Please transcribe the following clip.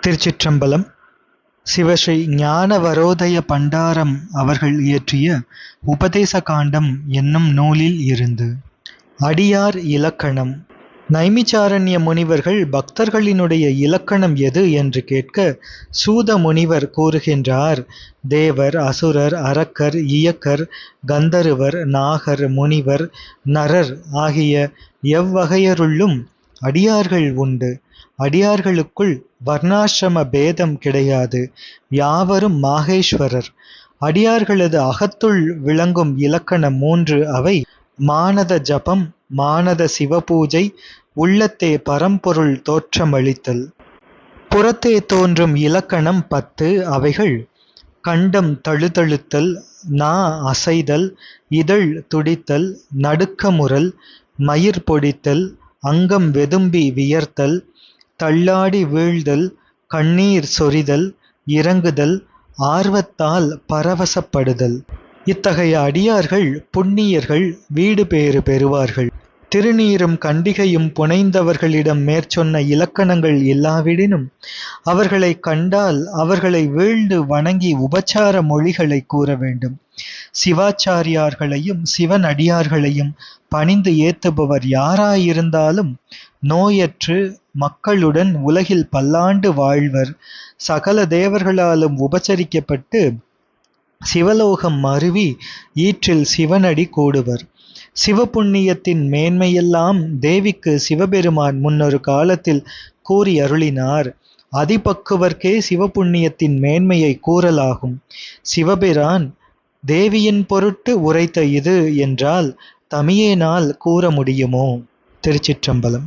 திருச்சிற்றம்பலம். சிவஸ்ரீ ஞானவரோதய பண்டாரம் அவர்கள் இயற்றிய உபதேச காண்டம் என்னும் நூலில் இருந்து அடியார் இலக்கணம். நைமிச்சாரண்ய முனிவர்கள் பக்தர்களினுடைய இலக்கணம் எது என்று கேட்க, சூத முனிவர் கூறுகின்றார்: தேவர், அசுரர், அரக்கர், இயக்கர், கந்தருவர், நாகர், முனிவர், நரர் ஆகிய எவ்வகையருள்ளும் அடியார்கள் உண்டு. அடியார்களுக்குள் வர்ணாசிரம பேதம் கிடையாது. யாவரும் மாகேஸ்வரர். அடியார்களது அகத்துள் விளங்கும் இலக்கணம் 3. அவை: மானத ஜபம், மானத சிவபூஜை, உள்ளத்தே பரம்பொருள் தோற்றமளித்தல். புறத்தே தோன்றும் இலக்கணம் 10. அவைகள்: கண்டம் தழுதழுத்தல், நா அசைதல், இதழ் துடித்தல், நடுக்கமுறல், மயிர் பொடித்தல், அங்கம் வெதும்பி வியர்த்தல், தள்ளாடி வீழ்தல், கண்ணீர் சொரிதல், இறங்குதல், ஆர்வத்தால் பரவசப்படுதல். இத்தகைய அடியார்கள் புண்ணியர்கள், வீடு பேறு பெறுவார்கள். திருநீரும் கண்டிகையும் புனைந்தவர்களிடம் மேற்சொன்ன இலக்கணங்கள் இல்லாவிடினும் அவர்களை கண்டால் அவர்களை வீழ்ந்து வணங்கி உபச்சார மொழிகளை கூற வேண்டும். சிவாச்சாரியார்களையும் சிவன் அடியார்களையும் பணிந்து ஏத்துபவர் யாராயிருந்தாலும் நோயற்று மக்களுடன் உலகில் பல்லாண்டு வாழ்வர். சகல தேவர்களாலும் உபசரிக்கப்பட்டு சிவலோகம் மருவி ஈற்றில் சிவனடி கூடுவர். சிவபுண்ணியத்தின் மேன்மையெல்லாம் தேவிக்கு சிவபெருமான் முன்னொரு காலத்தில் கூறி அருளினார். அதிபக்குவர்க்கே சிவபுண்ணியத்தின் மேன்மையை கூறலாகும். சிவபிரான் தேவியின் பொருட்டு உரைத்த இது என்றால் தமியேனால் கூற முடியுமோ? திருச்சிற்றம்பலம்.